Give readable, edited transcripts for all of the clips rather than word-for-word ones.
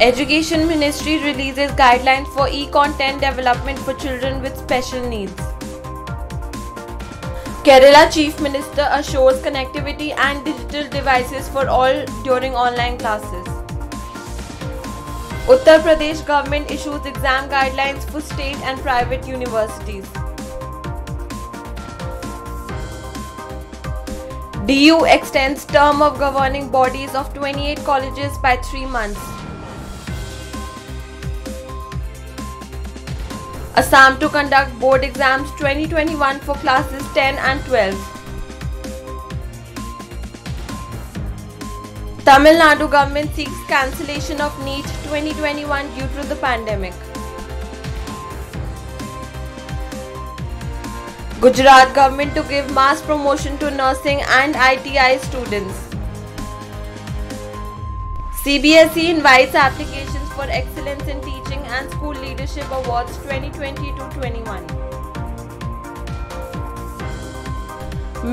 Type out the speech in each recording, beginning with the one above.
Education Ministry releases guidelines for e-content development for children with special needs. Kerala Chief Minister assures connectivity and digital devices for all during online classes. Uttar Pradesh government issues exam guidelines for state and private universities. DU extends term of governing bodies of 28 colleges by 3 months. Assam to conduct board exams 2021 for classes 10 and 12. Tamil Nadu government seeks cancellation of NEET 2021 due to the pandemic. Gujarat government to give mass promotion to nursing and ITI students. CBSE invites applications for Excellence in Teaching and School Leadership Awards 2020-21.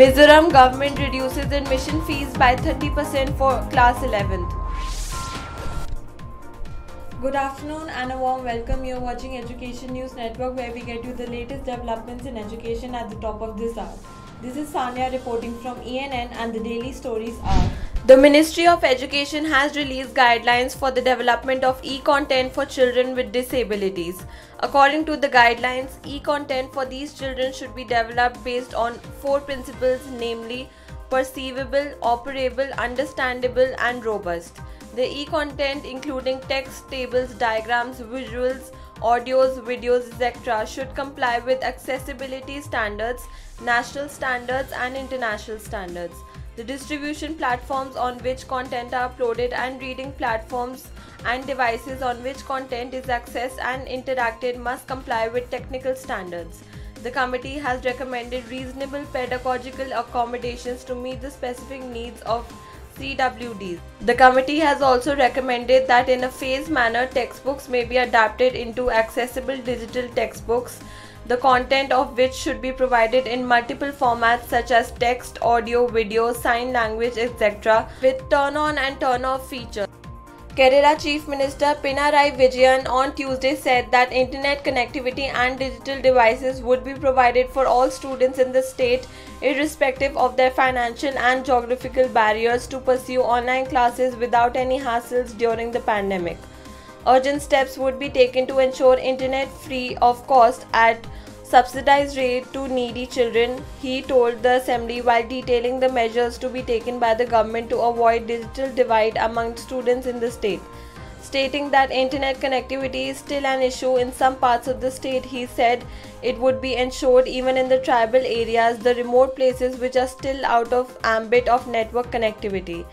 Mizoram government reduces admission fees by 30% for class 11th. Good afternoon and a warm welcome. You are watching Education News Network, where we get you the latest developments in education at the top of this hour. This is Sanya reporting from ENN, and the daily stories are: the Ministry of Education has released guidelines for the development of e-content for children with disabilities. According to the guidelines, e-content for these children should be developed based on 4 principles, namely perceivable, operable, understandable and robust. The e-content, including text, tables, diagrams, visuals, audios, videos, etc., should comply with accessibility standards, national standards and international standards. The distribution platforms on which content are uploaded and reading platforms and devices on which content is accessed and interacted must comply with technical standards. The committee has recommended reasonable pedagogical accommodations to meet the specific needs of CWDs. The committee has also recommended that in a phased manner textbooks may be adapted into accessible digital textbooks, the content of which should be provided in multiple formats such as text, audio, video, sign language, etc. with turn-on and turn-off features. Kerala Chief Minister Pinarayi Vijayan on Tuesday said that internet connectivity and digital devices would be provided for all students in the state, irrespective of their financial and geographical barriers, to pursue online classes without any hassles during the pandemic. Urgent steps would be taken to ensure internet free of cost at subsidized rate to needy children, he told the assembly, while detailing the measures to be taken by the government to avoid digital divide among students in the state. Stating that internet connectivity is still an issue in some parts of the state, he said it would be ensured even in the tribal areas, the remote places which are still out of ambit of network connectivity.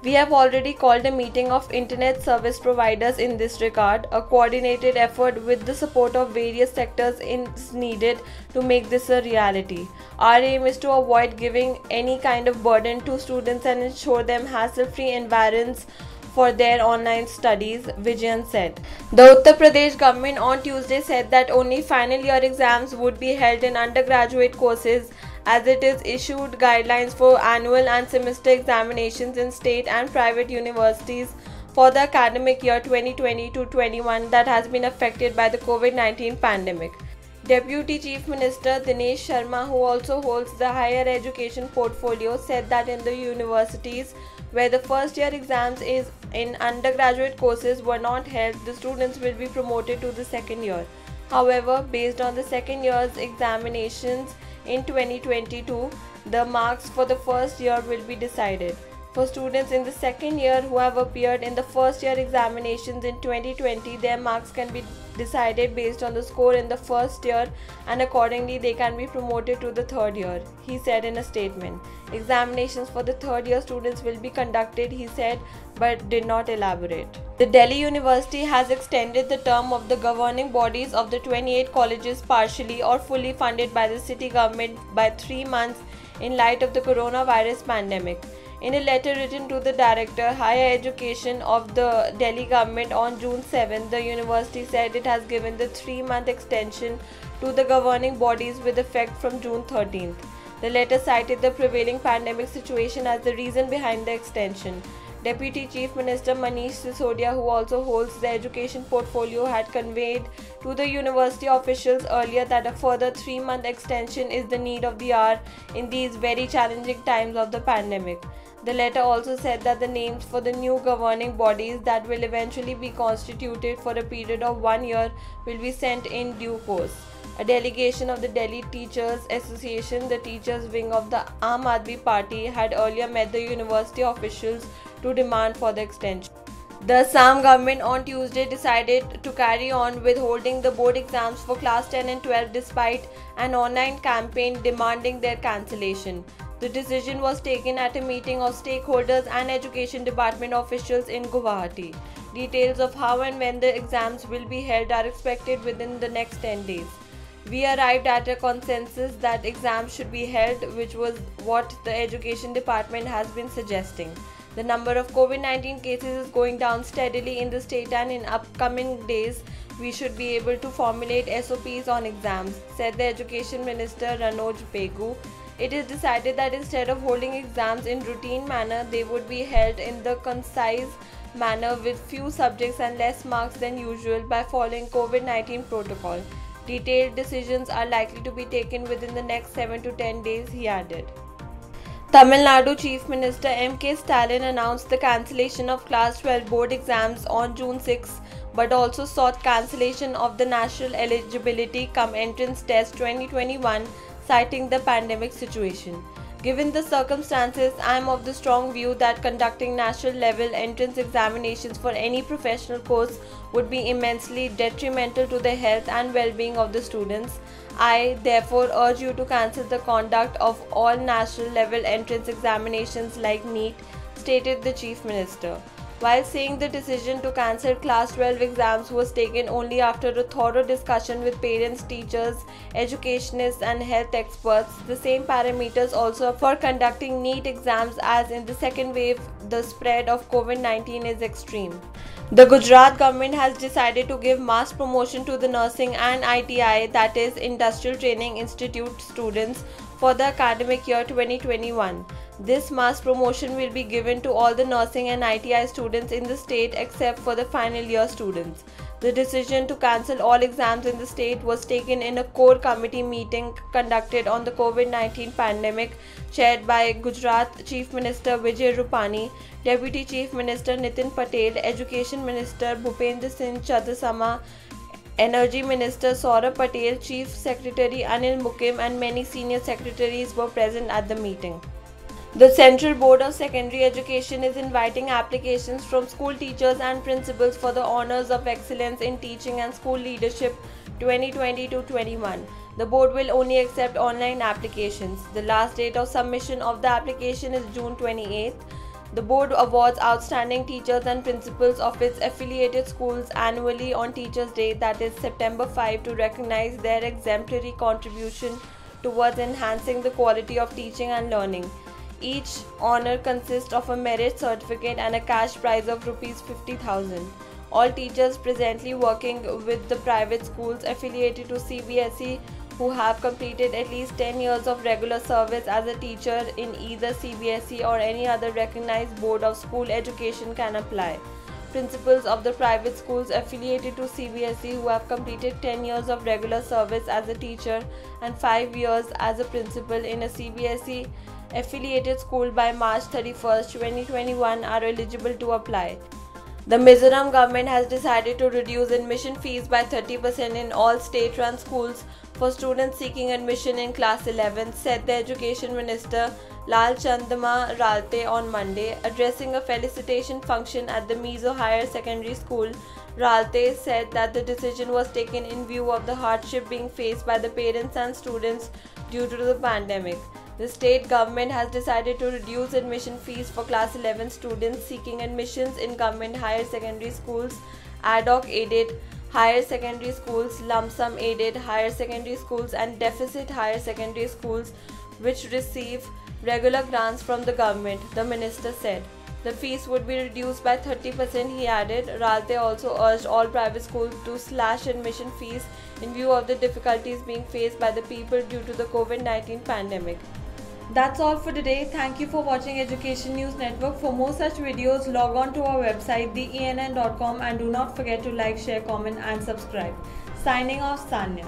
We have already called a meeting of internet service providers in this regard. A coordinated effort with the support of various sectors is needed to make this a reality. Our aim is to avoid giving any kind of burden to students and ensure them hassle-free environments for their online studies, Vijayan said. The Uttar Pradesh government on Tuesday said that only final year exams would be held in undergraduate courses, as it is issued guidelines for annual and semester examinations in state and private universities for the academic year 2020-21 that has been affected by the COVID-19 pandemic. Deputy Chief Minister Dinesh Sharma, who also holds the higher education portfolio, said that in the universities where the first year exams in undergraduate courses were not held, the students will be promoted to the second year. However, based on the second year's examinations in 2022, the marks for the first year will be decided. For students in the second year who have appeared in the first year examinations in 2020, their marks can be decided based on the score in the first year, and accordingly they can be promoted to the third year, he said in a statement. Examinations for the third year students will be conducted, he said, but did not elaborate. The Delhi University has extended the term of the governing bodies of the 28 colleges partially or fully funded by the city government by 3 months in light of the coronavirus pandemic. In a letter written to the Director, Higher Education of the Delhi government on June 7, the university said it has given the 3-month extension to the governing bodies with effect from June 13th. The letter cited the prevailing pandemic situation as the reason behind the extension. Deputy Chief Minister Manish Sisodia, who also holds the education portfolio, had conveyed to the university officials earlier that a further 3-month extension is the need of the hour in these very challenging times of the pandemic. The letter also said that the names for the new governing bodies that will eventually be constituted for a period of 1 year will be sent in due course. A delegation of the Delhi Teachers Association, the teachers wing of the Aam Aadmi Party, had earlier met the university officials to demand for the extension. The Assam government on Tuesday decided to carry on with holding the board exams for class 10 and 12 despite an online campaign demanding their cancellation. The decision was taken at a meeting of stakeholders and education department officials in Guwahati. Details of how and when the exams will be held are expected within the next 10 days. We arrived at a consensus that exams should be held, which was what the education department has been suggesting. The number of COVID-19 cases is going down steadily in the state, and in upcoming days we should be able to formulate SOPs on exams, said the Education Minister Ranoj Pegu. It is decided that instead of holding exams in routine manner, they would be held in the concise manner with few subjects and less marks than usual by following COVID-19 protocol. Detailed decisions are likely to be taken within the next 7 to 10 days, he added. Tamil Nadu Chief Minister M.K. Stalin announced the cancellation of Class 12 board exams on June 6, but also sought cancellation of the National Eligibility Cum Entrance Test 2021, citing the pandemic situation. Given the circumstances, I am of the strong view that conducting national level entrance examinations for any professional course would be immensely detrimental to the health and well-being of the students. I therefore urge you to cancel the conduct of all national level entrance examinations like NEET, stated the Chief Minister. While saying the decision to cancel Class 12 exams was taken only after a thorough discussion with parents, teachers, educationists and health experts, the same parameters also for conducting NEET exams, as in the second wave the spread of COVID-19 is extreme. The Gujarat government has decided to give mass promotion to the nursing and ITI, that is Industrial Training Institute students, for the academic year 2021. This mass promotion will be given to all the nursing and ITI students in the state except for the final year students. The decision to cancel all exams in the state was taken in a core committee meeting conducted on the COVID-19 pandemic, chaired by Gujarat Chief Minister Vijay Rupani, Deputy Chief Minister Nitin Patel, Education Minister Bhupendra Singh Chadasama, Energy Minister Saurabh Patel, Chief Secretary Anil Mukim and many senior secretaries were present at the meeting. The Central Board of Secondary Education is inviting applications from school teachers and principals for the Honours of Excellence in Teaching and School Leadership 2020-21. The board will only accept online applications. The last date of submission of the application is June 28th. The board awards outstanding teachers and principals of its affiliated schools annually on Teachers' Day, that is September 5, to recognize their exemplary contribution towards enhancing the quality of teaching and learning. Each honour consists of a merit certificate and a cash prize of Rs 50,000. All teachers presently working with the private schools affiliated to CBSE who have completed at least 10 years of regular service as a teacher in either CBSE or any other recognized board of school education can apply. Principals of the private schools affiliated to CBSE who have completed 10 years of regular service as a teacher and 5 years as a principal in a CBSE affiliated school by March 31, 2021 are eligible to apply. The Mizoram government has decided to reduce admission fees by 30% in all state-run schools for students seeking admission in class 11, said the Education Minister Lal Chandma Ralte on Monday. Addressing a felicitation function at the Mizo Higher Secondary School, Ralte said that the decision was taken in view of the hardship being faced by the parents and students due to the pandemic. The state government has decided to reduce admission fees for class 11 students seeking admissions in government higher secondary schools, ad hoc aided higher secondary schools, lump sum aided higher secondary schools and deficit higher secondary schools which receive regular grants from the government, the minister said. The fees would be reduced by 30%, he added. Ralte also urged all private schools to slash admission fees in view of the difficulties being faced by the people due to the COVID-19 pandemic. That's all for today. Thank you for watching Education News Network. For more such videos, log on to our website theENN.com and do not forget to like, share, comment and subscribe. Signing off, Sanya.